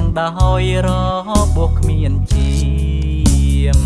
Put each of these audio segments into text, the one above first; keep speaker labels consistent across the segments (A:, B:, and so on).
A: ងដោយរបួសគ្មានជាម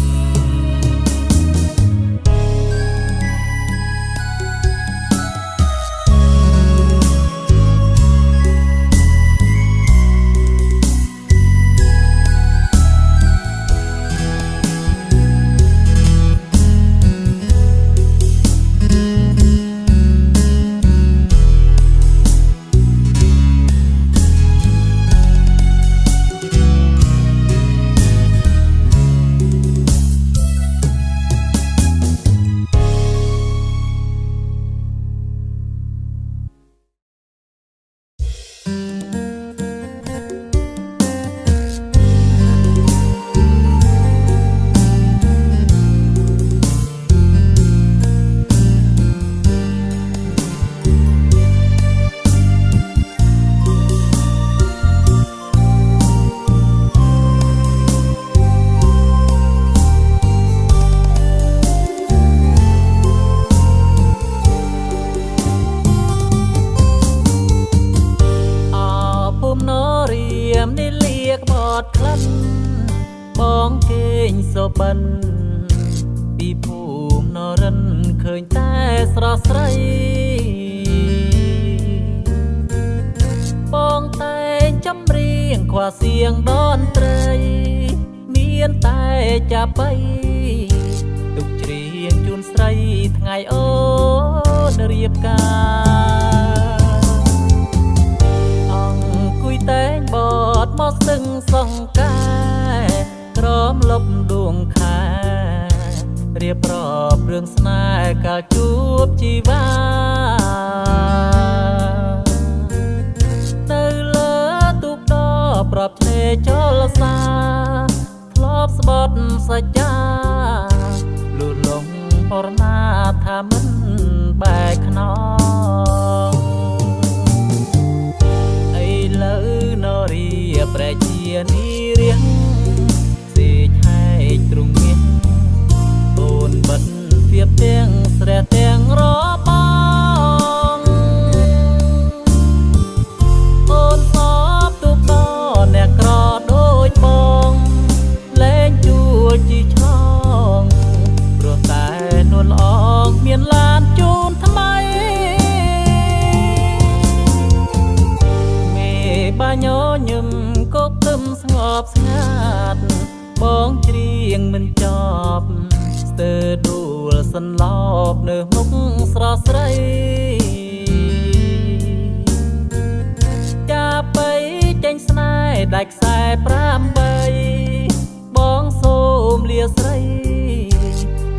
A: បងគេងសុបិនពីភូមិនរិនឃើញតែស្រស់ស្រីបងតែងចម្រៀងខ្វះសៀងតន្ត្រីមានតែចាប់បីទុកច្រៀងជូនស្រីថ្ងៃអូនរៀបការអង្គុយតែងបត់មកស្ទឹងសង្ការក្រមលប់ដួងខែរៀបរាប់រឿងស្នេហ៍កាលជួបជីវានៅលើទូកដប្រាប់ឆ្នេរចលសាធ្លាប់ស្បត់សច្ចាលុះលងពរណាថាមិនបែកខ្នងឥឡូវនរីព្រះជានីរៀងទ្រង់មានអូនបិទវាទាំងស្រះទាំងរបអូនសពទុកដល់អ្នកក្រដូចបងលែងជួលជីឆ្លងព្រោះតែនួនល្អងមានឡានជូនថ្មីមេបាញោញឹមកុកទឹមស្ងប់ស្ងាត់បងច្រៀងមិនចប់ស្ទើរដួលសន្លប់នៅមុខស្រស់ស្រីចាប់បីចេញស្នេហ៍ដាច់ខ្សែ8បងសូមលាស្រី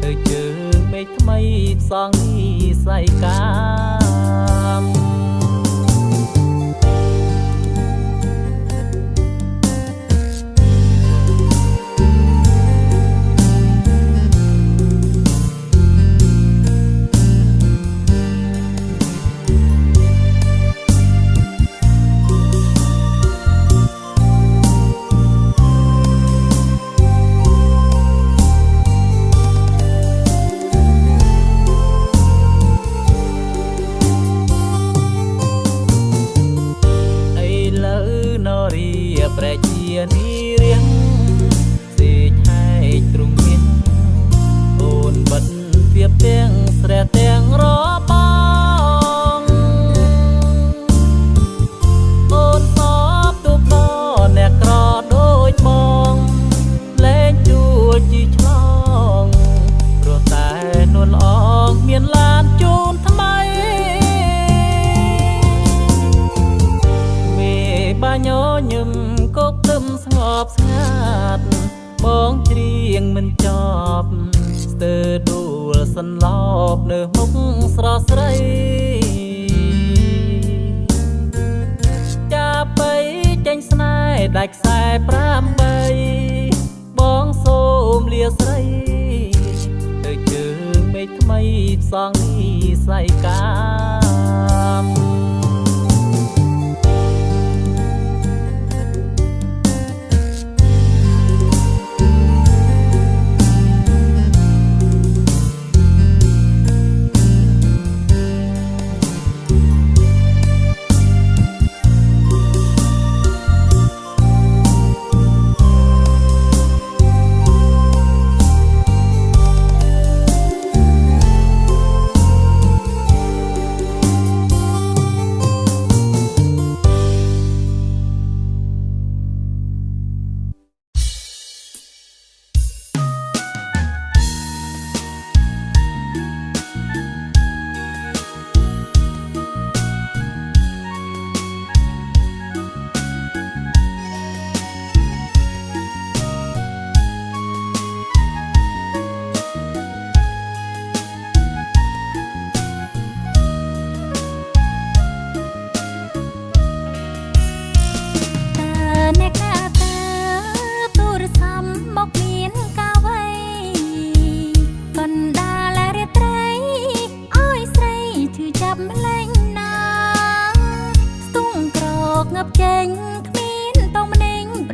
A: ទៅជើងមេឃថ្មីផ្សងនិស័យកម្មព្រះជានីរៀងសេចហែកទ្រង់មានអូនបិទវាទាំងស្រះទាំងរបអូនសពទុកដល់អ្នកក្រដូចបងលែងជួលជីឆ្លងព្រោះតែនួនល្អងមានឡានជូនថ្មីមេបាញោញឹមកុកទឹមស្ងប់ស្ងាត់បងច្រៀងមិនចប់ស្ទើរដួលសន្លប់នៅមុខស្រស់ស្រីចាប់បីចេញស្នេហ៍ដាច់ខ្សែ8បងសូមលាស្រីទៅជើងមេឃថ្មីផ្សងនិស័យកម្ម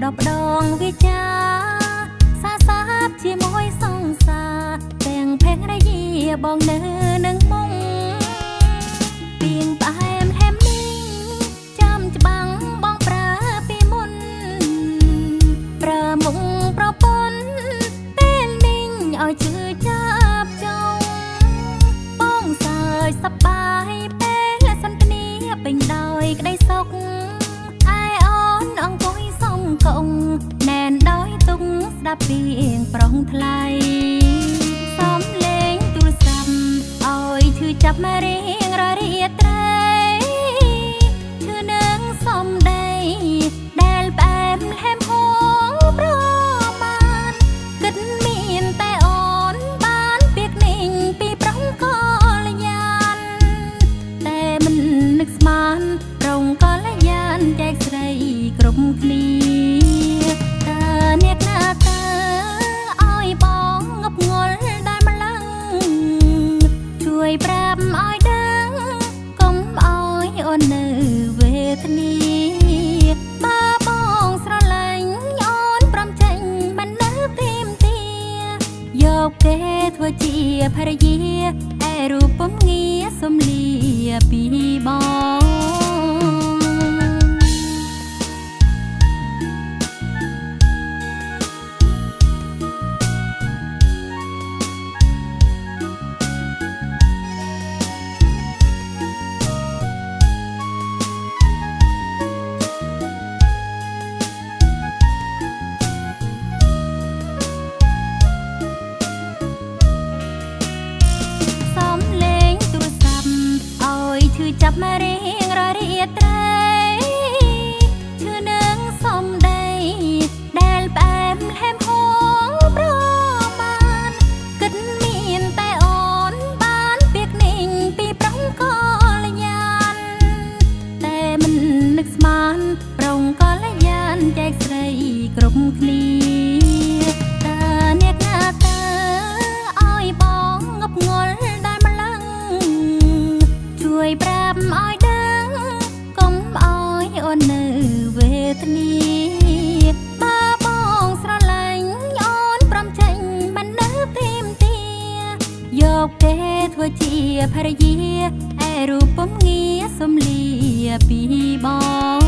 B: ដបដងវិចាសាសាបជាមួយសង្សារទាំងភេងរយាបងនៅនឹងមុងពីងផ្អែមហែមនេះចាំច្បាំងបងប្រើពីមុនប្រើមុងប្រពន្ធពេលនេះឲ្យជឿចាប់ចងបងសើចសប្បាយពេលសន្ទនាពេញដោយក្តីសុខឯអូនអង្គុយសំកងណែនដោយទុកស្ដាប់ពីប្រុងថ្លៃសំលេងទូរស័ព្ទឲ្យឈឺចាប់មករៀងរាត្រីឈឺនឹងសំដីដែលផ្អែមហែមហួងប្របានគិតមានតែអូនបានពាក្យនេះពីប្រុងកល្យានតែមិននឹកស្មានប្រុងកល្យានចែកស្រីគ្រប់គ្នាតើអ្នកណាតើឲ្យបងងប់ងល់ដែលម្លឹងជួយប្រាប់ឲ្យដឹងកុំឲ្យអូននៅវេទនាបើបងស្រឡាញ់អូនព្រមចេញមិននៅទីមទាយកគេធ្វើជាភរិយាឯរូបពំងារសំលៀពីបងចាប់មករៀងរាត្រីឈឺនឹងសំដីដែលផ្អែមហែមហួងប្របានគិតមានតែអូនបានពាក្យនេះពីប្រុងកល្យានតែមិននឹកស្មានប្រុងកល្យានចែកស្រីគ្រប់គ្នាតើអ្នកណាតើឲ្យបងងប់ងល់ដែលម្លឹងជួយប្រាប់ឲ្យដឹងកុំឲ្យអូននៅវេទនាបើបងស្រឡាញ់អូនព្រមចេញមិននៅទីមទាយកគេធ្វើជាភរិយាឯរូបពំងារសំលៀពីបង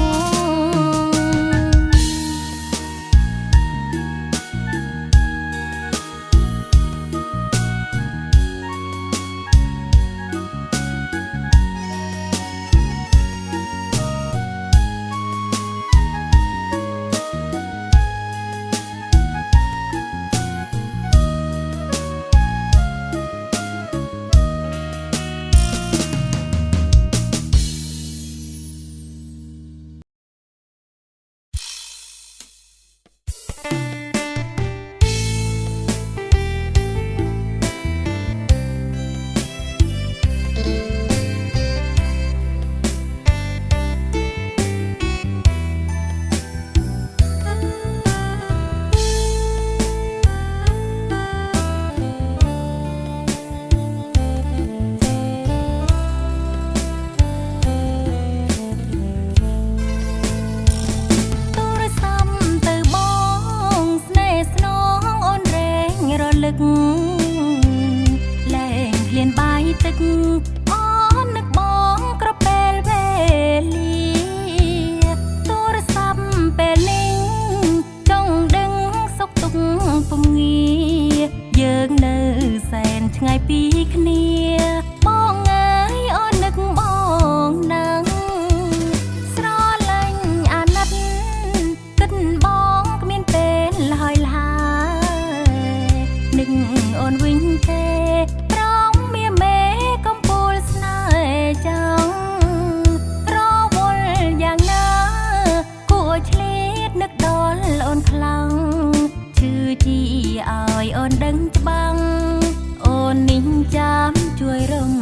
B: លែងឃ្លានបាយទឹកអូននឹកបងក្រពេលវេលាទូរស័ព្ទពេលនេះចង់ដឹងសុខទុក្ខពំងាយើងនៅសែនឆ្ងាយពីគ្នាបងអើយអូននឹកបងណាស់ស្រឡាញ់អាណិតគិតបងគ្មានពេលហើយឡើយនឹកអូនវិញទេប្រងមាមេកំពូលស្នេហ៍ចឹងរវល់យ៉ាងណាគួរឆ្លៀតនឹកដល់អូនខ្លាំងឈឺជីឲ្យអូនដឹងច្បាំងអូននេះចាំជួយរំ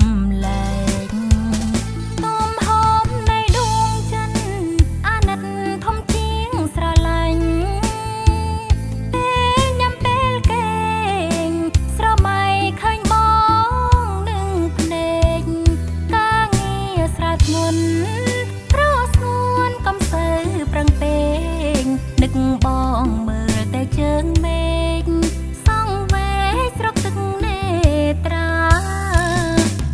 B: លែកទំហំនៃដួងចិនអាណិតធំជាងស្រឡាញ់ពេលញ៉ាំពេលគេងស្រមៃឃើញបងនឹងភ្នែកការងារស្រែធ្ងន់ប្រស្ងួនកំសើប្រឹងពេក ងនឹកបងមើលតែជើងមេឃសងវែស្រកទឹកនេត្រា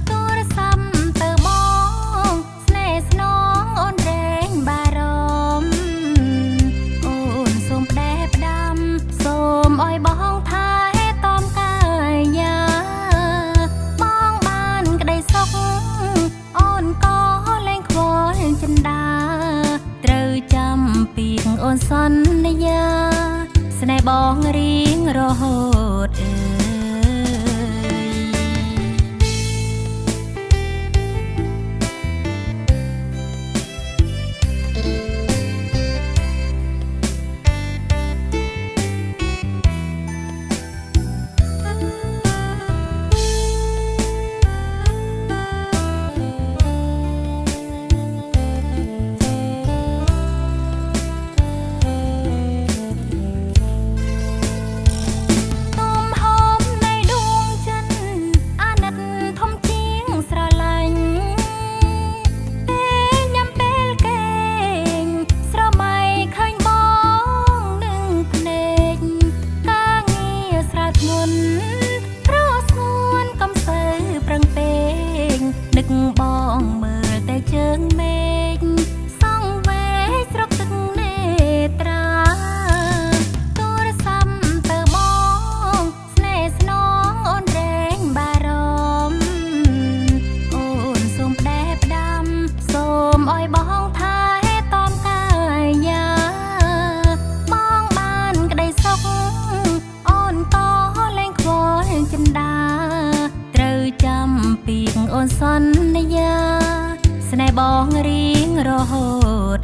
B: ទូរស័ព្ទទៅបងស្នេហ៍ស្នងអូនរែងបារម្ភអូនសូមផ្ដែផ្ដាំសូមអោយបងថែតំកាយាបងបានក្ដីសុខអូនក៏លែងខ្វល់ចិន្តាត្រូវចាំពីអូនសន្យាស្នេហ៍បងរៀងរហូតនឹកបងមើលតែជើងមេឃសងវែស្រកទឹកនេត្រាទូរស័ព្ទទៅបងស្នេហ៍ស្នងអូនរែងបារម្ភអូនសូមផ្ដែផ្ដាំសូមអោយបងថែតំកាយាបងបានក្ដីសុខអូនក៏លែងខ្វល់ចិន្តាត្រូវចាំពីអូនសន្យាស្នេហ៍បងរៀងរហូត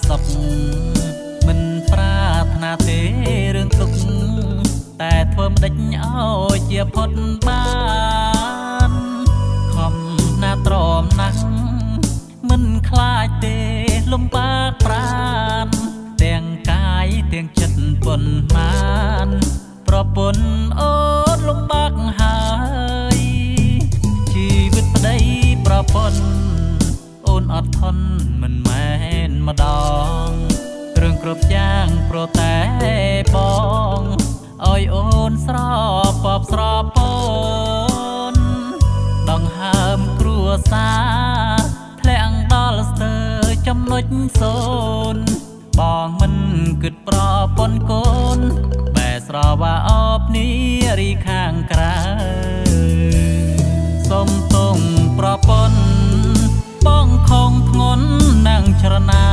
B: សុខមិនប្រាថ្នាទេរឿងទុកតែធ្វើមិនដេចឲ្យជាផុតបានខំណាទ្រាំណាស់មិនខ្លាចទេលំបាកប្រាណទាំងកាយទាំងចិត្តប៉ុន្មានប្រពន្ធអូនលំបាកហើយជីវិតប្តីប្រពន្ធអូនអត់ធន់មិនមែនម្ដងរឿងគ្រប់យ៉ាងប្រតែបងអើយអូនស្រពបស្រពូនដង្ហើមគ្រួសារធ្លាក់ដល់ស្ទើរចំណុចសូន្យបងមិនគិតប្រពន្ធកូនបែស្រវាអបនីរីខាងក្រៅសុំទងប្រពន្ធបងខំធ្ងន់នឹងច្រណា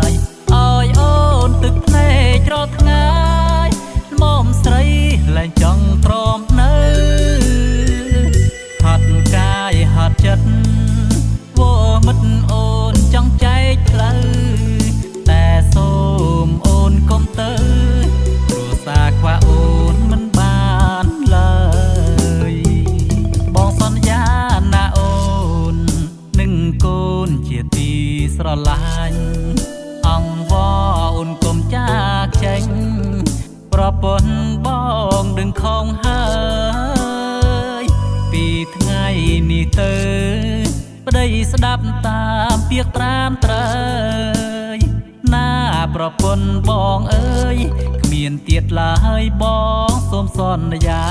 B: យអើយអូនទឹកភ្នែករាល់ថ្ងៃមុំស្រីលែងចង់ព្រមនៅហត់កាយហត់ចិត្តវមិត្តអូនចង់ចែកផ្លូវតែសូមអូនកុំទៅព្រោះសារខ្វះអូនមិនបានឡើយបងសន្យាណាអូននឹងកូនជាទីស្រឡាញ់អង្វរអូនកុំចាកចេញប្រពន្ធបងដឹងខំហើយពីថ្ងៃនេះទៅប្តីស្ដាប់តាមពាក្យត្រានត្រើយណា
A: ប្រពន្ធបងអើយគ្មានទៀតឡើយបងសូមសន្យា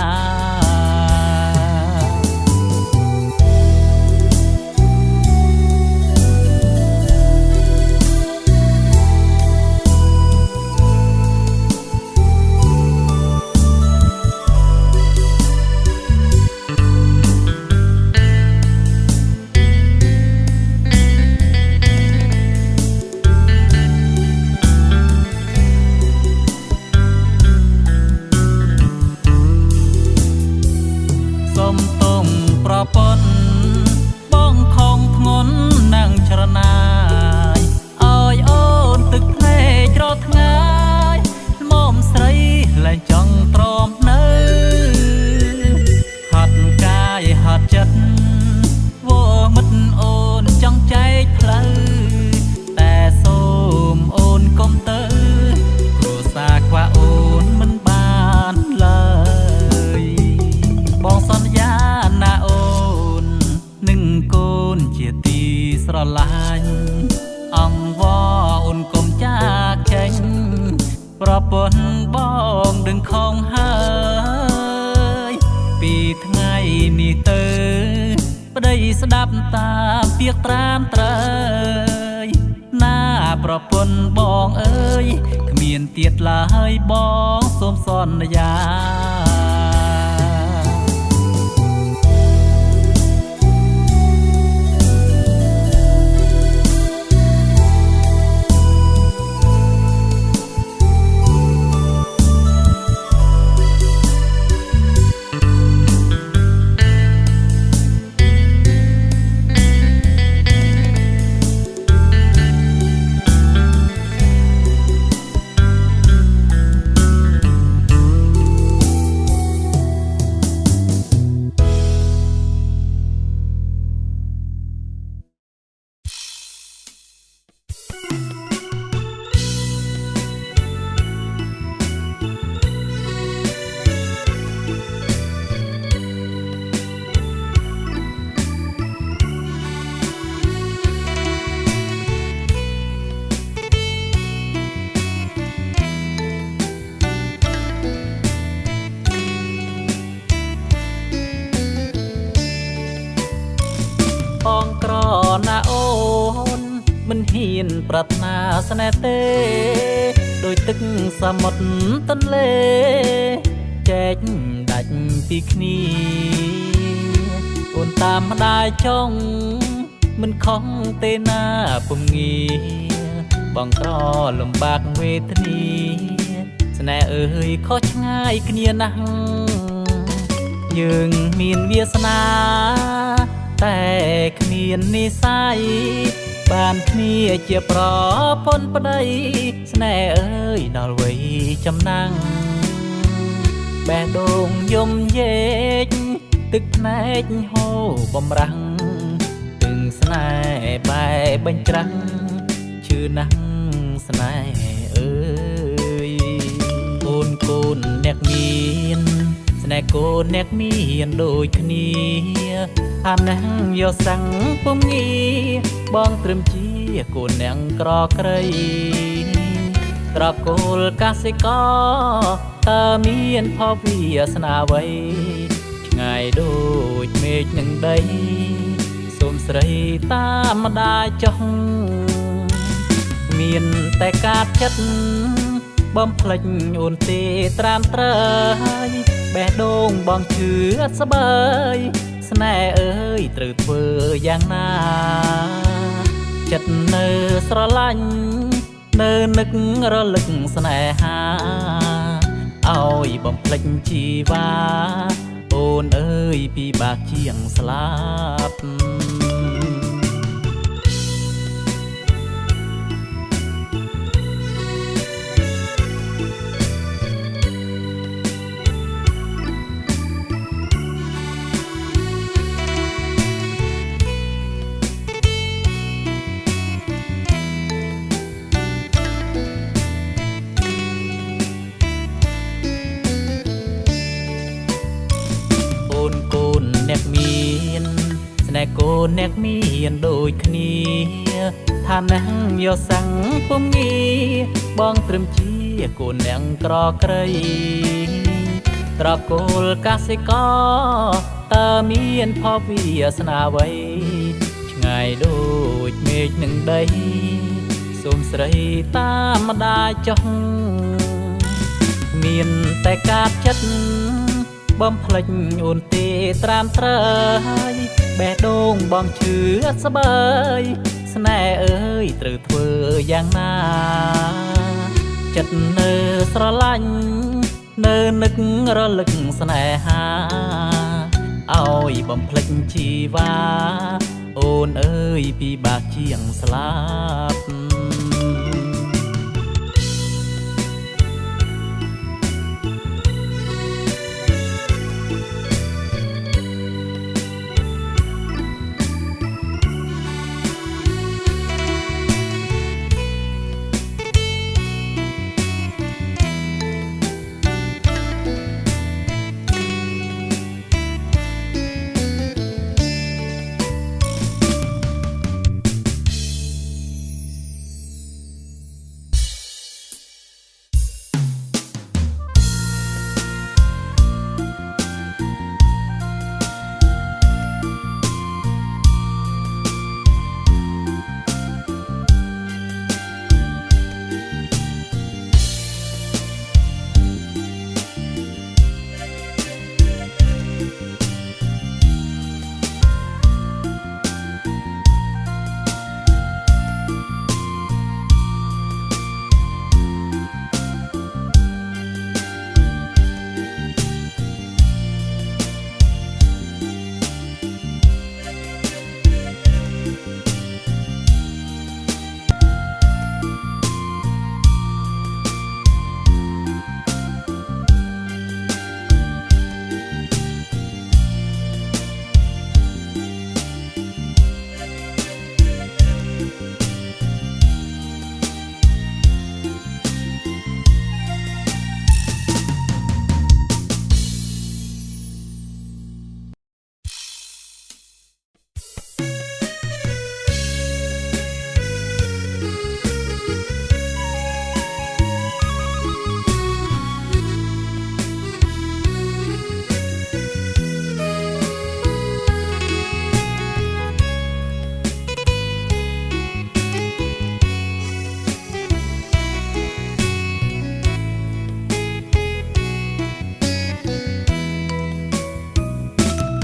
A: ប្រពន្ធបងខំធ្ងន់នឹងច្រណាយអើយអូនទឹកភ្នែករាល់ថ្ងៃល្មមស្រីលែងចង់ទ្រាំនៅហត់កាយហត់ចិត្តវមិត្តអូនចង់ចែកផ្លូវតែសូមអូនកុំទៅគ្រួសារខ្វះអូនមិនបានឡើយបងសន្យាណាអូនឹងកូនជាទីស្រឡាញ់អង្វរអូនកុំចាកចេញប្រពន្ធបងដឹងខំហើយពីថ្ងៃនេះទៅប្តីស្ដាប់តាមពាក្យត្រានត្រើយណាប្រពន្ធបងអើយគ្មានទៀតឡើយបងសូមសន្យា បងក្រណាអូនមិនហ៊ានប្រាថ្នាស្នេហ៍ទេដោយទឹកសមុទ្រទន្លេចែកដាច់ពីគ្នាអូនតាមម្ដាយចង់មិនខំទេណាពុំងាបងក្រលំបាកវេទនាស្នេហ៍អើយខុសឆ្ងាយគ្នាណាស់យើងមានវាសនាតែគ្មាននិស័យបានគ្នាជាប្រពន្ធប្តីស្នេហ៍អើយដល់វ័យចំណាំងបែរដូងយំយេកទឹកភ្នែកហូរបំរាំងទឹងស្នេហ៍បែរបញ្ច្រាំងឈឺណាស់ស្នេហ៍អើយអូនកូនអ្នកមានស្នេហ៍កូនអ្នកមានដូចគ្នាអានងយកសាំងពុំងាបងត្រឹមជាកូនអ្នកក្រក្រៃត្រកូលកសិករតើមានផលវាសនាអ្វីឆ្ងាយដូចមេឃនឹងដីសូមស្រីតាមម្ដាយចុះមានតែការចិត្តបំភ្លេចអូនទេត្រានត្រើយបេះដូងបងឈឺអត់ស្បើយស្នេហ៍អើយត្រូវធ្វើយ៉ាងណាចិត្តនៅស្រឡាញ់នៅនឹករលឹកស្នេហាឲ្យបំភ្លេចជីវ៉ាអូនអើយពិបាកជាងស្លាប់ ស្នេហ៍កូនអ្នកមានដូចគ្នាថាណាំងយកសាំងពុំងាបងត្រឹមជាកូនអ្នកក្រក្រៃត្រកូលកសិករតើមានផលវាសនាអ្វីឆ្ងាយដូចមេឃនឹងដីសូមស្រីតាមម្ដាយចុះមានតែកាត់ចិត្តបំភ្លេចអូនទេត្រាំត្រើយបេះដូងបងឈឺស្បើយស្នេហ៍អើយត្រូវធ្វើយ៉ាងណាចិត្តនៅស្រឡាញ់នៅនឹករលឹកស្នេហាឲ្យបំភ្លេចជីវ៉ាអូនអើយពិបាកជាងស្លាប់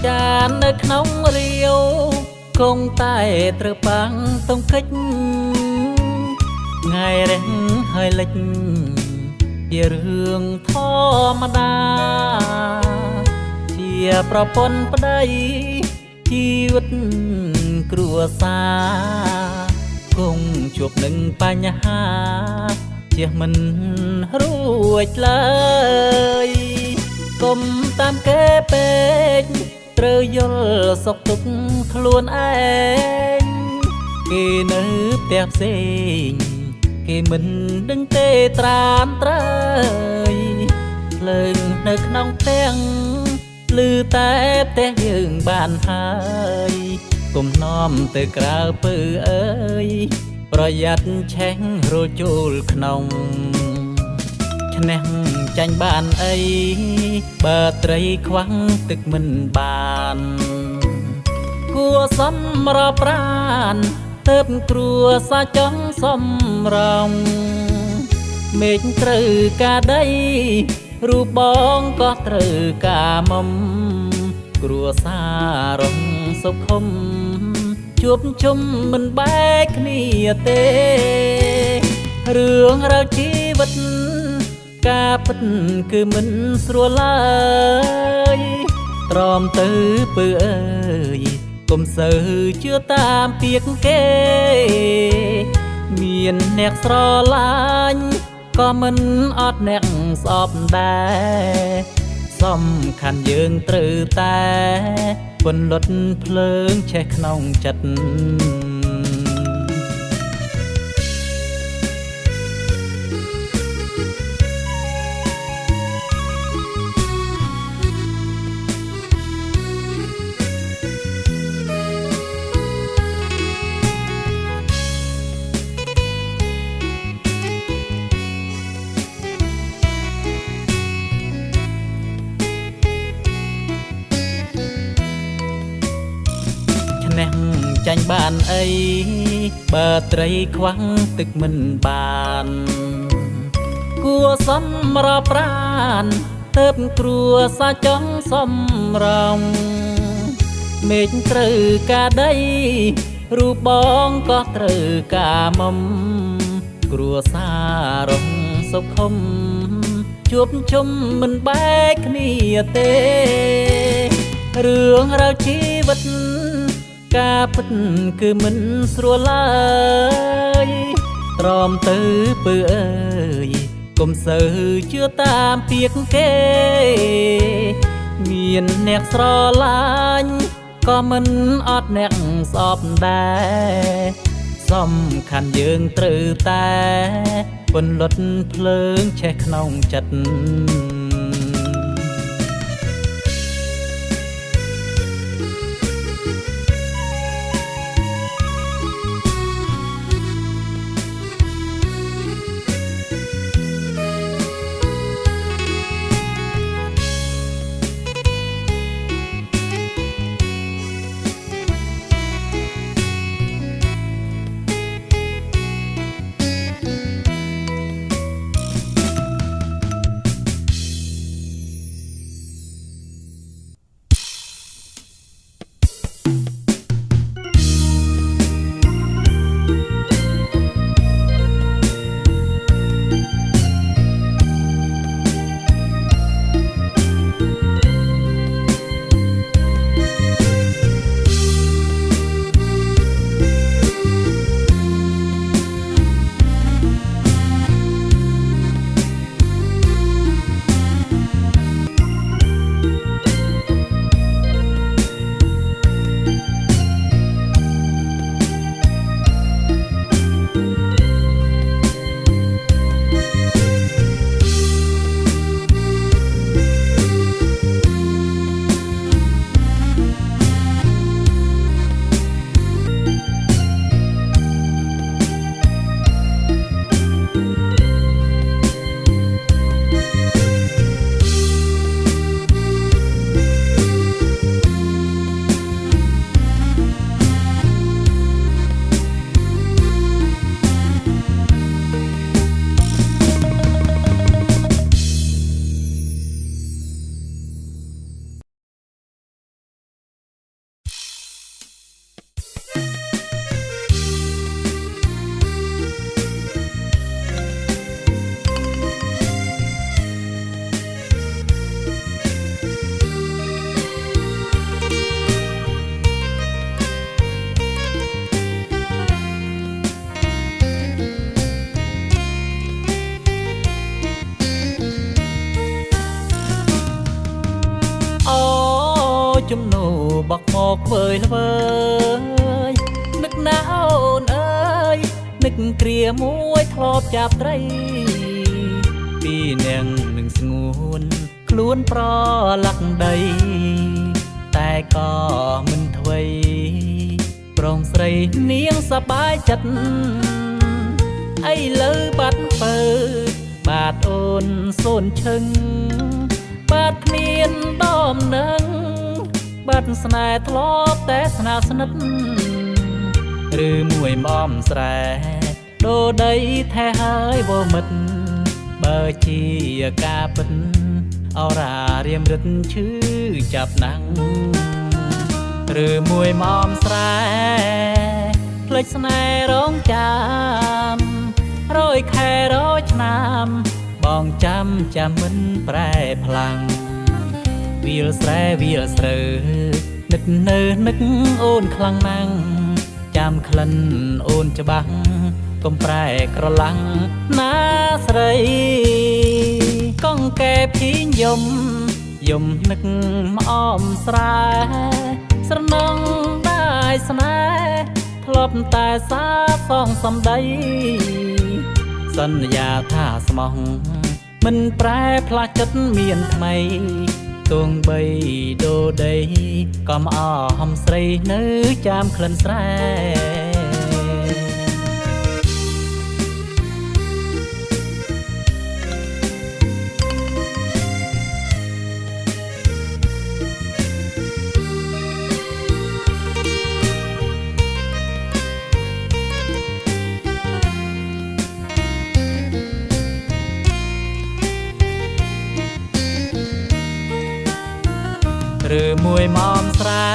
A: ចាននៅក្នុងរាវគង់តែត្រូវប៉ាំងតុងកិច្ចថ្ងៃរះហើយលិចជារឿងធម្មតាជាប្រពន្ធប្តីជីវិតគ្រួសារគង់ជួបនឹងបញ្ហាជៀសមិនរួចឡើយកុំតាមគេពេកត្រូវយល់សុខទុក្ខខ្លួនឯងគេនៅផ្ទះផ្សេងគេមិនដឹងទេត្រាំត្រើយភ្លើងនៅក្នុងផ្ទះឮតែផ្ទះយើងបានហើយគុំនាំទៅក្រៅពើអើយប្រយ័ត្នឆេះរលចូលក្នុងឈ្នះចាញ់បានអីបើត្រីខ្វាំងទឹកមិនបានគួសម្រាប់ប្រានទៅគ្រួសារចង់សម្រងមេឃត្រូវការដីរូបបងក៏ត្រូវការមុំគ្រួសាររងសុខុមជួបជុំមិនបែកគ្នាទេរឿងរ៉ាវជីវិតការពិតគឺមិនស្រួលឡើយទ្រាំទៅពើអើយកុំសូវជឿតាមពាក្យគេមានអ្នកស្រឡាញ់ក៏មិនអត់អ្នកស្អប់ដែរសំខាន់យើងត្រូវតែពន្លត់ភ្លើងឆេះក្នុងចិត្ត ចាញ់បានអីបើត្រីខ្វាំងទឹកមិនបានគួសម្រាប់ប្រានទៅគ្រួសារចង់សំរងមេឃត្រូវការដីរូបបងក៏ត្រូវការមុំគ្រួសាររងសុខុមជួបជុំមិនបែកគ្នាទេរឿងរ៉ាវជីវិតការពិតគឺមិនស្រួលឡើយទ្រាំទៅពើអើយកុំសូវជឿតាមពាក្យគេមានអ្នកស្រឡាញ់ក៏មិនអត់អ្នកស្អប់ដែរសំខាន់យើងត្រូវតែពន្លត់ភ្លើងឆេះក្នុងចិត្តជំនោបកមកវើយល្វើយនឹកណាអូនអើយនឹកគ្រាមួយធ្លាប់ចាប់ត្រីពីនាងនឹងស្ងួនខ្លួនប្រឡាក់ដីតែក៏មិនធ្វេប្រងស្រីនាងសប្បាយចិត្តអីលើបាត់ពើបាទអូនសូនឈឹងបាទគ្មានដំណឹងបាត់ស្នេហ៍ធ្លាប់តែស្នាស្និទ្ធឬមួយមកស្រែដូដីថែហើយវមិត្តបើជាការពិតអរារៀមរឹតឈឺចាប់ណាំងឬមួយមកស្រែផ្លេចស្នេហ៍រងចាំរយខែរយឆ្នាំបងចាំមិនប្រែផ្លាំងវាលស្រែវាលស្រើនឹកនៅនឹកអូនខ្លាំងណាស់ចាំក្លិនអូនច្បាស់កុំប្រែក្រឡាំងណាស្រីកងកែភីយំនឹកមកអមស្រែស្រណងដែរស្នេហ៍ធ្លាប់តែសាសងសំដីសន្យាថាស្មោះមិនប្រែផ្លាស់ចិត្តមានថ្មីទងបីដូដីក៏មកអមស្រីនៅចាំក្លិនស្រែ
B: អ
A: ឬមួយមមស្រែ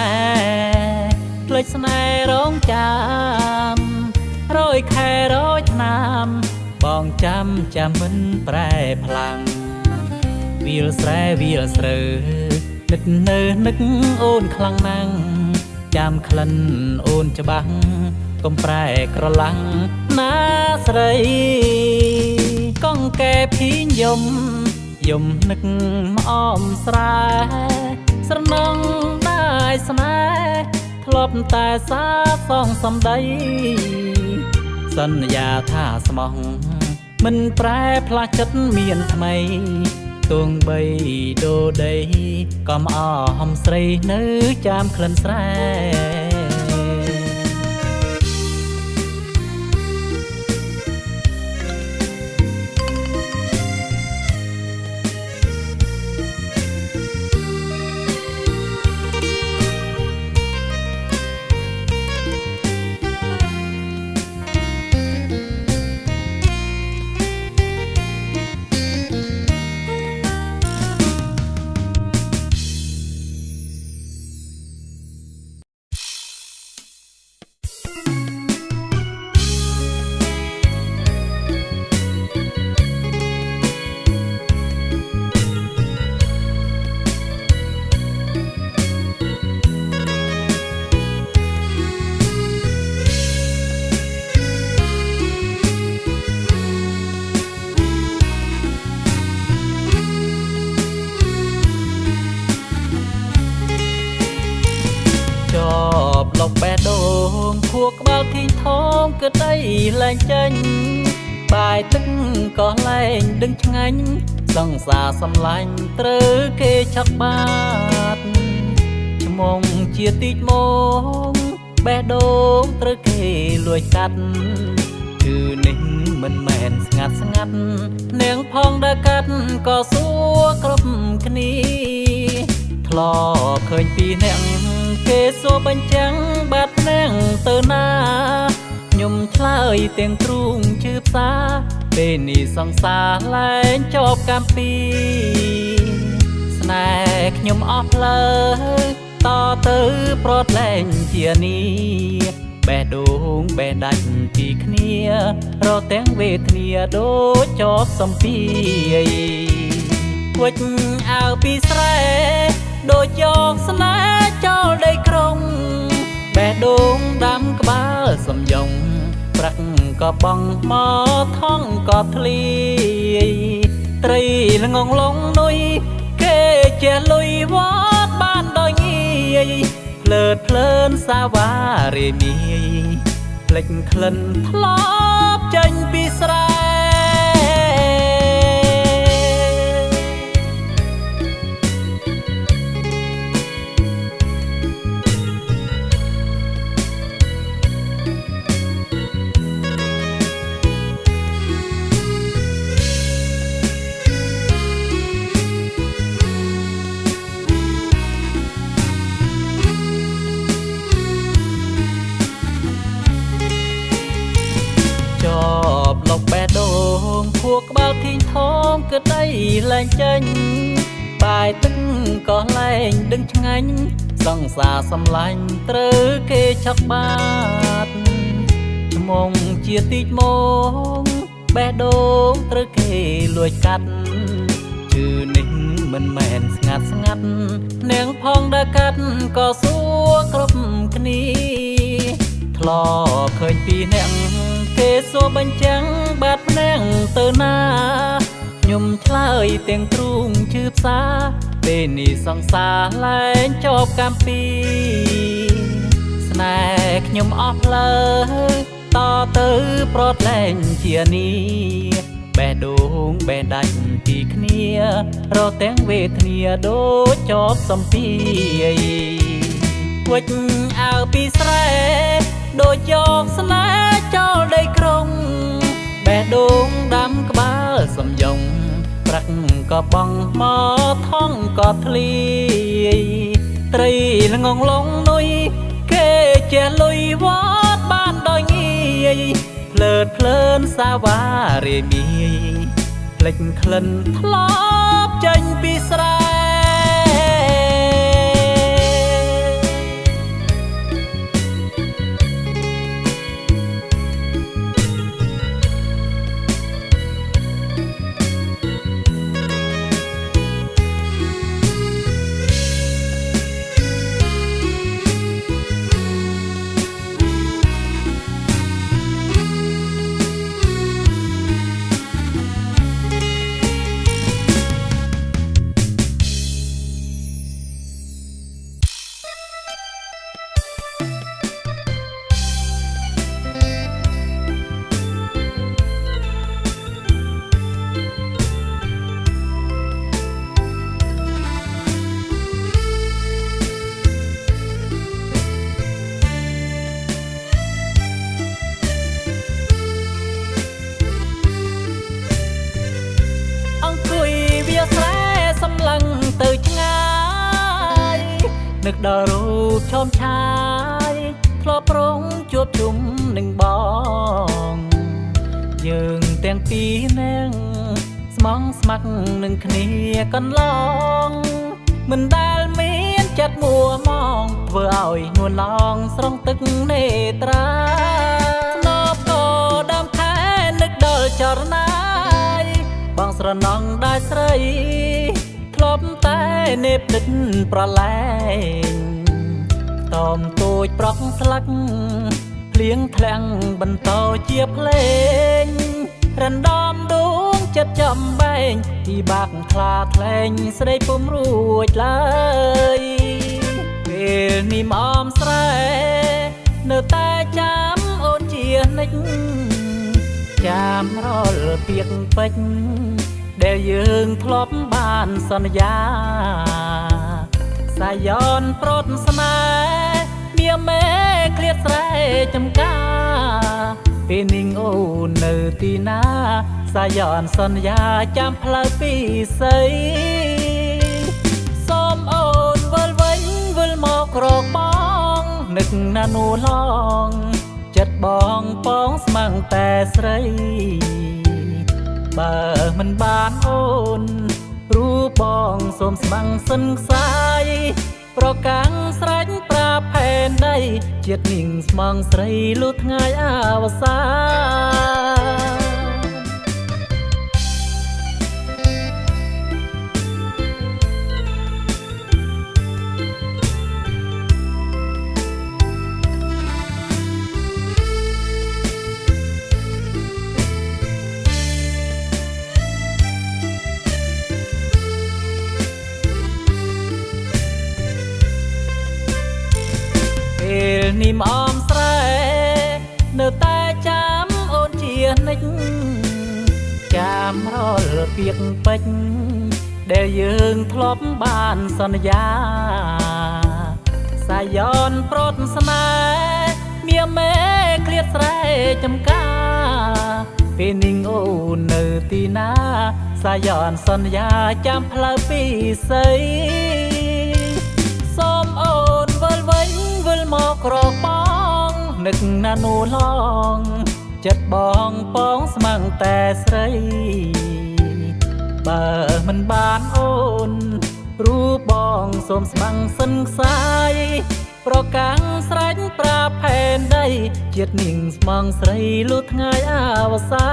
A: ផ្លេចស្នេហ៍រងចាំរយខែរយឆ្នាំបងចាំមិនប្រែផ្លាំងវាលស្រែវាលស្រើនឹកនៅនឹកអូនខ្លាំងណាស់ចាំក្លិនអូនច្បាស់កុំប្រែក្រឡាំងណាស្រីកងកែភីងយំនឹកមកអមស្រែស្រណងได้ស្នេហ៍ធ្លាប់តែសាសងសំដីសន្យាថាស្មោះមិនប្រែផ្លាស់ចិត្តមានថ្មីទងបីដូដីកំអមស្រីនៅចាំក្លិនស្រែលុកបេះដូងខួរក្បាលធីងថងគឺដីលែងចេញបាយទឹកក៏លែងដឹងឆ្ងាញ់សង្សារសំឡាញ់ត្រូវគេឆក់បាតឈ្មោះជាទីចមកបេះដូងត្រូវគេលួចកាត់គឺនេះមិនមែនស្ងាត់នាងផងដែលកាត់ក៏សួរគ្រប់គ្នាធ្លាប់ឃើញពីអ្នកគេសួរបញ្ចាំងបាត់ភ្នែងទៅណាខ្ញុំឆ្លើយទាំងទ្រូងជឿផ្សាពេលនេះសង្សារលែងចប់កម្មពីស្នេហ៍ខ្ញុំអស់ផ្លូវតទៅប្រត់លែងជានេះបេះដូងបេះដាច់ពីគ្នារត់ទាំងវេទនាដូចចប់សំពីវិចអើពីស្រែដូចយកស្នេហ៍ចោលដីក្រុងបេះដូងដាំក្បាលសំយងប្រាក់ក៏បងមកថងក៏ធ្លាយត្រីល្ងងលងនុយគេជាលុយវត្តបានដោយងាយភ្លើតភ្លើនសាវ៉ារីមីភ្លេចក្លិនធ្លាប់ចេញពីស្រែលុកបេះដូងខួរក្បាលធីងថងគឺដីលែងចេញបាយទឹកក៏លែងដឹងឆ្ងាញ់សង្សារសំឡាញ់ត្រូវគេឆក់បាតឈ្មោះជាទីចមកបេះដូងត្រូវគេលួចកាត់គឺនេះមិនមែនស្ងាត់នាងផងដែលកាត់ក៏សួរគ្រប់គ្នាធ្លាប់ឃើញពីអ្នកគេសួរបញ្ចាំងបាត់ភ្នែងទៅណាខ្ញុំឆ្លើយទាំងទ្រូងជឿផ្សាពេលនេះសង្សារលែងចប់កម្មពីស្នេហ៍ខ្ញុំអស់ផ្លូវតទៅប្រត់លែងជានេះបេះដូងបេះដាច់ពីគ្នារត់ទាំងវេទនាដូចចប់សំពីវិចអើពីស្រែដូចយកស្នេហ៍ចោលដីក្រុងបេះដូងដាំក្បាលសំយងប្រាក់ក៏បងមកថងក៏ធ្លាយត្រីល្ងងលងនុយគេជាលុយវត្តបានដោយងាយភ្លើតភ្លើនសាវ៉ារីមីភ្លេចក្លិនធ្លាប់ចេញពីស្រែ នឹកដល់រូបឈោមឆាយធ្លាប់ប្រងជួបជុំនឹងបងយើងទាំងពីរនឹងស្មងស្ម័គ្រនឹងគ្នាកន្លងមិនដែលមានចិត្តមួមងធ្វើឲ្យនួនឡងស្រង់ទឹកនេត្រាស្នប់ក៏ដើមខែនឹកដល់ចរណាយបងស្រណងដែរស្រីធ្លាប់តែនេបដិតប្រឡែងតមទូចប្រក់ស្លាក់ភ្លៀងធ្លាំងបន្តជាភ្លេងរំដំដួងចិត្តចំបែងពីបាក់ខ្លាថ្លែងស្ដីពុំរួចឡើយពេលនេះមមស្រែនៅតែចាំអូនជានិច្ចចាំរលពាក្យពេចន៍ដែលយើងធ្លាប់បានសន្យាសាយ៉នប្រត់ស្នេហ៍មានមេឃ្លាតស្រែចំការពេលនាងអូននៅទីណាសាយ៉នសន្យាចាំផ្លូវពីសីសូមអូនវិលវិញវិលមករកបងនឹកណានូឡងចិត្តបងបងស្មឹងតែស្រីបើមិនបានអូនរូបបងសូមស្មឹងសិនខ្សាយប្រកាំងស្រេចប្រាប់ផែនដីជាតិនាងស្មងស្រីលុះថ្ងៃអវសាពេលនេះមមស្រែនៅតែចាំអូនជានិច្ចចាំរលពាក្យពេចន៍ដែលយើងធ្លាប់បានសន្យាសាយ៉នប្រត់ស្នេហ៍មានមេឃ្លាតស្រែចំការពេលនាងអូននៅទីណាសាយ៉នសន្យាចាំផ្លូវពីសីសូមអូនវិលវិញវិលមករកបងនឹកណានូឡងចិត្តបងបងស្មឹងតែស្រីបើមិនបានអូនរូបបងសូមស្មឹងសិនខ្សាយប្រកាំងស្រេចប្រាប់ផែនដីជាតិនាងស្មងស្រីលុះថ្ងៃអវសា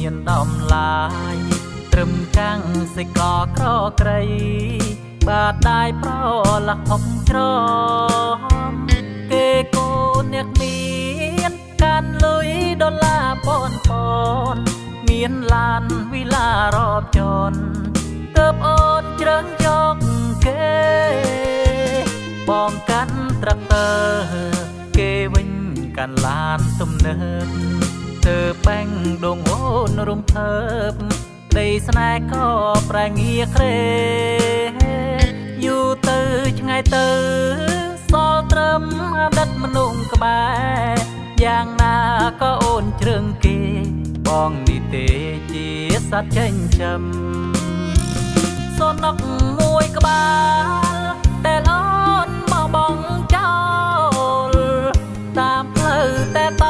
A: មានដំឡាយត្រឹមកាំងសេចក្ដីក្រក្រៃបាទដាយប្រលាក់ផុកច្រំគេកូនអ្នកមានកាន់លុយដុល្លារប៉ុនមានឡានវិឡារាប់ជន់ទើបអូនជ្រើងយកគេបងកាន់ត្រាក់ទ័រគេវិញកាន់ឡានទំនើបទើបបែងដងអូនរំភើបដីស្នេហ៍ក៏ប្រែងារក្រេយូរទៅឆ្ងាយទៅសល់ត្រឹមអតីតមនុស្សក្បែរយ៉ាងណាក៏អូនជ្រើងគេបងនេះទេជាសត្វចិញ្ចឹមសុនកមួយក្បាលតែអូនមកបងចោលតាមផ្លូវតែត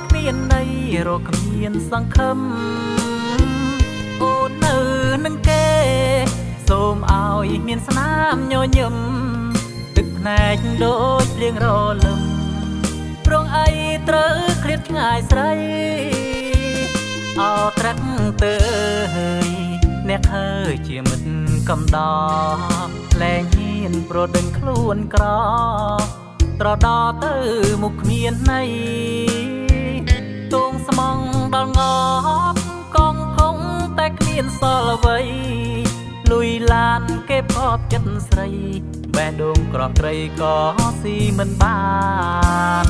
A: គ្មានន័យរកគ្មានសង្ឃឹមអូននៅនឹងគេសូមឲ្យមានស្នាមញញឹមទឹកភ្នែកដូចភ្លៀងរលឹមព្រងអីត្រូវឃ្លាតឆ្ងាយស្រីអោត្រាក់ទៅអ្នកហើជាមិត្តកំដរលែងហ៊ានប្រដេញខ្លួនក្រត្រដោទៅមុខគ្មានន័យទងស្មងដល់ងប់កងគង់តែគ្មានសល់អ្វីលុយឡានគេផបចិត្តស្រីបេះដូងក្រក់ត្រីក៏ស៊ីមិនបាន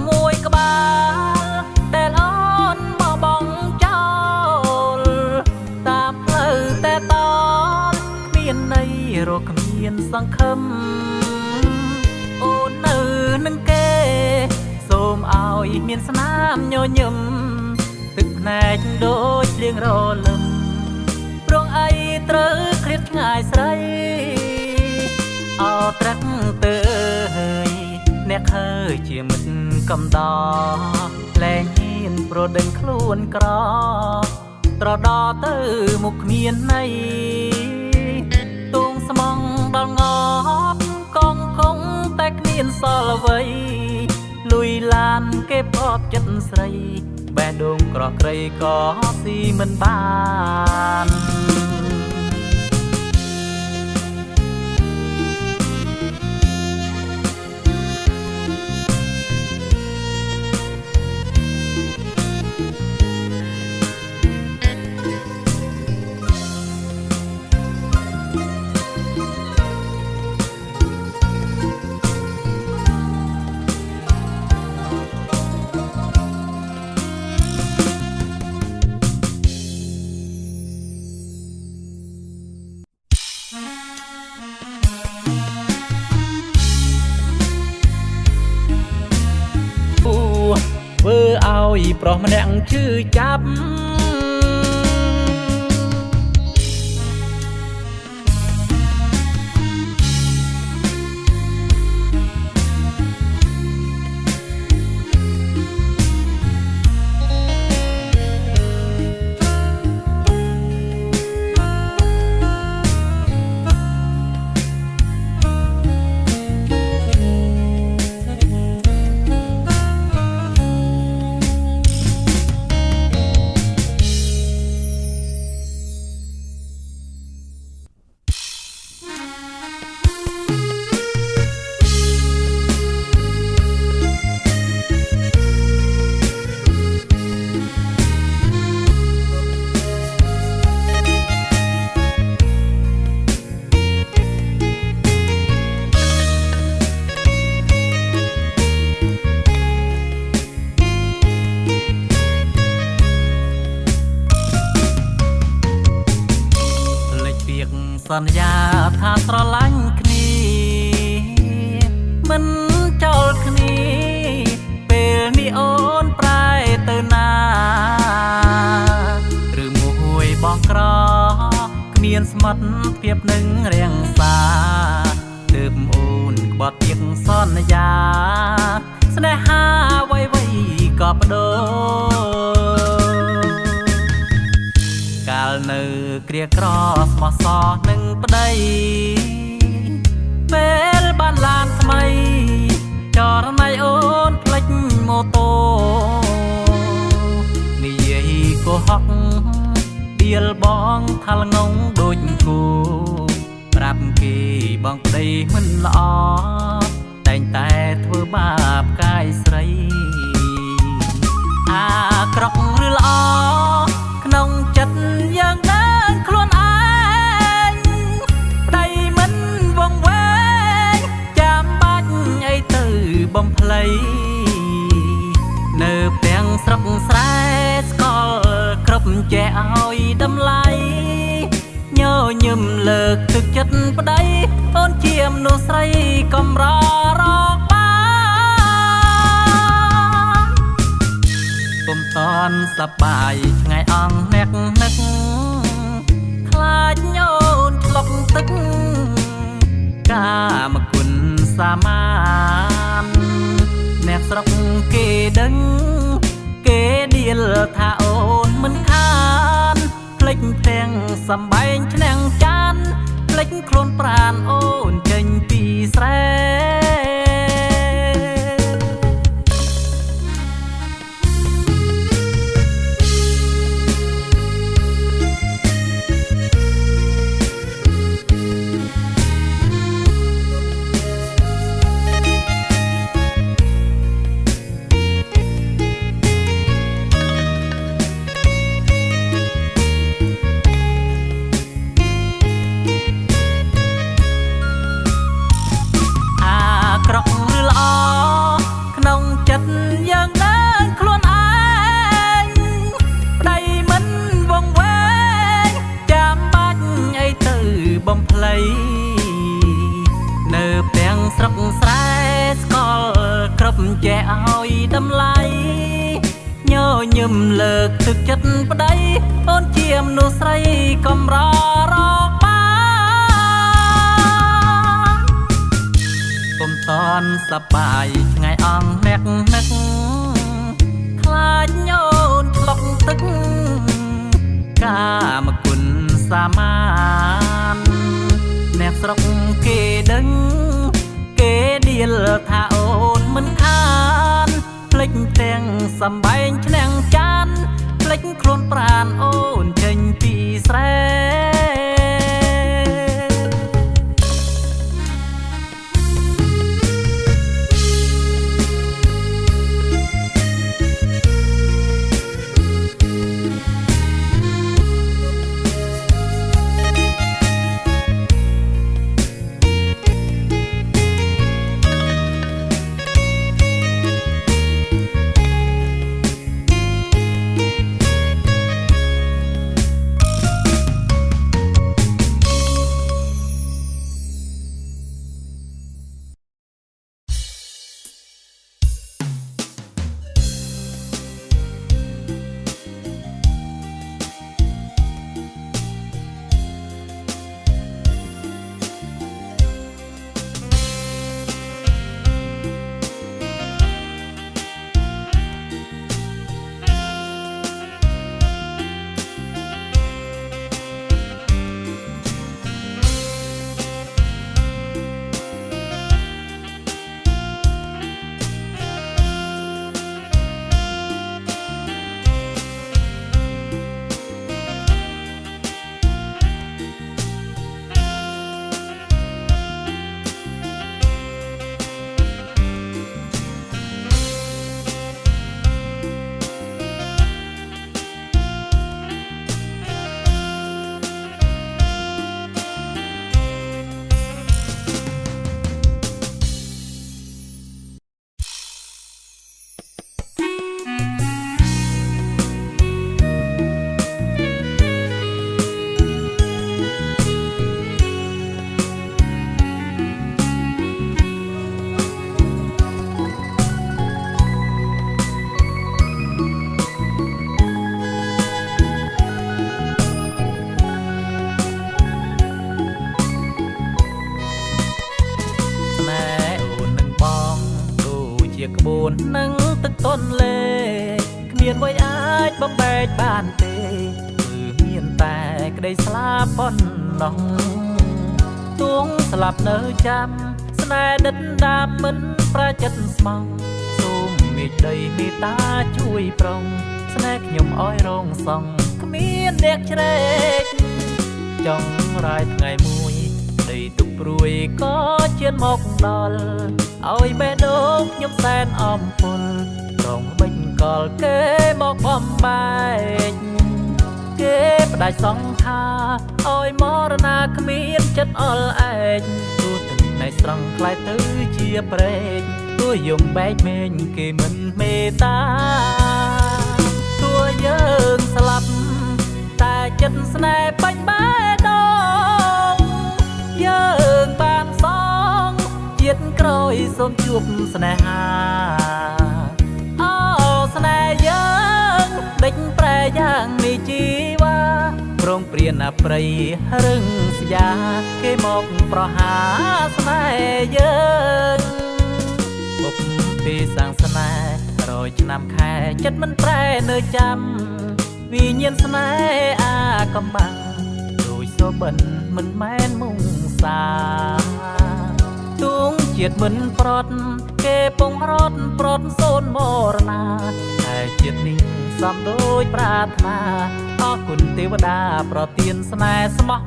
A: មួយក្បាលតែអូនមកបងចោលតាមផ្លូវតែតគ្មានន័យរកគ្មានសង្ឃឹមអូននៅនឹងគេសូមឲ្យមានស្នាមញញឹមទឹកភ្នែកដូចភ្លៀងរលឹមព្រងអីត្រូវឃ្លាតឆ្ងាយស្រីអោត្រាក់ទៅអ្នកហើជាមិត្តកំដរលែងហ៊ានប្រដេញខ្លួនក្រត្រដោទៅមុខគ្មានន័យទងស្មងដល់ងប់កងគង់តែគ្មានសល់អ្វីលុយឡានគេផបចិត្តស្រីបេះដូងក្រក់ត្រីក៏ស៊ីមិនបានធ្វើឲ្យប្រុសម្នាក់ឈឺចាប់សន្យាថាស្រឡាញ់គ្នាមិនចោលគ្នាពេលនេះអូនប្រែទៅណាឬមួយបោះក្រ មានស្មាត់ភាពនឹងរាំងសាទើបអូនក្បត់ទៀងសន្យាស្នេហាអ្វីៗក៏បដូរកាលនៅគ្រាក្រស្មោះសរនឹងប្តីពេលបានឡានថ្មីចរណៃអូនផ្លេចម៉ូតូនិយាយក៏ហក់ដៀលបងថាល្ងងដូចគូប្រាប់គេបងប្តីមិនល្អតែងតែធ្វើបាបកាយស្រីអាក្រក់ឬល្អក្នុងចិត្តយើងដឹងខ្លួនឯងប្តីមិនវង្វេងចាំបាច់អីទៅបំភ្លៃនៅផ្ទាំងស្រុកស្រែស្កល់គ្រប់ចែឲ្យតម្លៃញញឹមលើកទឹកចិត្តប្តីអូនជាមនុស្សស្រីកំររកបានពុំតន់សប្បាយថ្ងៃអង្គអ្នកនឹកខ្លាចអូនឆ្លុកទឹកកាមគុណសាមានអ្នកស្រុកគេដឹងគេដៀលថាអូនមិនខានភ្លេចទាំងសំបែងឆ្នាំងចានភ្លេចខ្លួនប្រានអូនចេញពីស្រែយើងដឹងខ្លួនឯងប្តីមិនវង្វេងចាំបាច់អីទៅបំភ្លៃនៅផ្ទាំងស្រុកស្រែស្កល់គ្រប់ចែឲ្យតម្លៃញញឹមលើកទឹកចិត្តប្តីអូនជាមនុស្សស្រីកំររកបានពុំតន់សប្បាយថ្ងៃអង្គអ្នកនឹកខ្លាចអូនឆ្លុកទឹកកាមគុណសាមានអ្នកស្រុកគេដឹងគេដៀលថាអូនមិនខានភ្លេចទាំងសំបែងឆ្នាំងចានភ្លេចខ្លួនប្រានអូនចេញពីស្រែ ននឹងទឹកតនលេគ្មានអ្វីអាចបំបែកបានទេគឺមានតែក្តីស្លាប់ប៉ុណ្ណោះទួងស្លាប់នៅចាំស្នេហ៍ដិតដាបមិនប្រចិត្តស្មងសូមមេឃដីមេត្តាជួយប្រងស្នេហ៍ខ្ញុំអោយរងសងគ្មានអ្នកជ្រែកចង់រាយថ្ងៃមួយដីទុកព្រួយក៏ជឿនមកដល់ឲ្យបេះដូងខ្ញុំសែនអំពុលរងបិញកលគេមកបំបែកគេផ្ដាច់សង្ខាឲ្យមរណាគ្មានចិត្តអល់ឯងទោះទឹកនៃស្រង់ខ្លាយទៅជាប្រេកទោះយំបែកមេញគេមិនមេត្តាទោះយើងស្លាប់តែចិត្តស្នេហ៍បាញ់បេះដូងយើងបានសងជាតិក្រោយសូមជួបស្នេហាអូស្នេហ៍យើងដេញប្រែយ៉ាងនេះជីវ៉ាប្រងព្រានអប្រិយរឹងស្យាគេមកប្រហាស្នេហ៍យើងបុព្វពីសាងស្នេហ៍100ឆ្នាំខែចិត្តមិនប្រែនៅចាំវិញ្ញាណស្នេហ៍អាកំបាំងដូចសូបិនមិនមែនមុងសាទួងជាតិមិនប្រត់គេពងរត់ប្រត់សូនមរណាតែជាតិនេះសំដូចប្រាថ្នាអរគុណទេវតាប្រទានស្នេហ៍ស្មោះ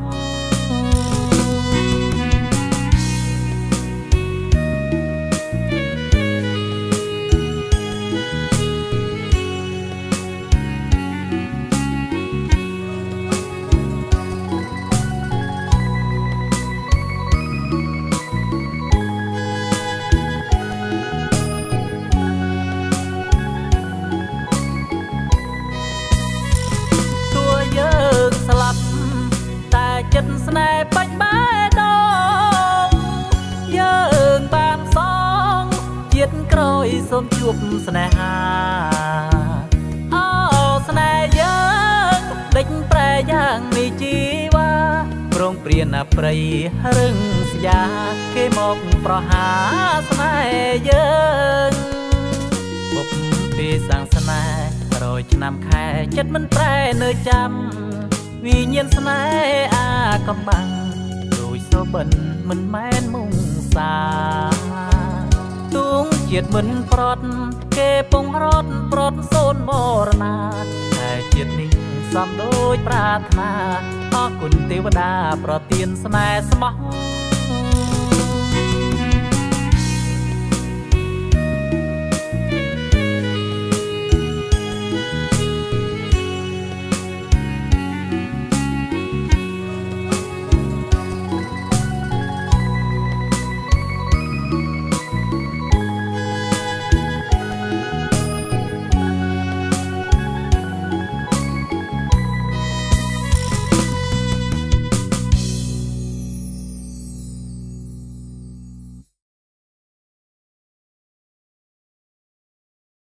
A: ចិត្តស្នេហ៍បាច់បេះដូងយើងបានសងជាតិក្រោយសូមជួបស្នេហាអូស្នេហ៍យើងដេញប្រែយ៉ាងនេះជីវ៉ាប្រងព្រានអប្រិយរឹងស្យាគេមកប្រហាស្នេហ៍យើងបុព្វពីសាងស្នេហ៍100ឆ្នាំខែចិត្តមិនប្រែនៅចាំវិញ្ញាណស្នេហ៍អាកំបាំងដូចសូបិនមិនមែនមុងសាទួងជាតិមិនប្រត់គេពងរត់ប្រត់សូនមរណាតែជាតិនេះសំដូចប្រាថ្នាអរគុណទេវតាប្រទានស្នេហ៍ស្មោះ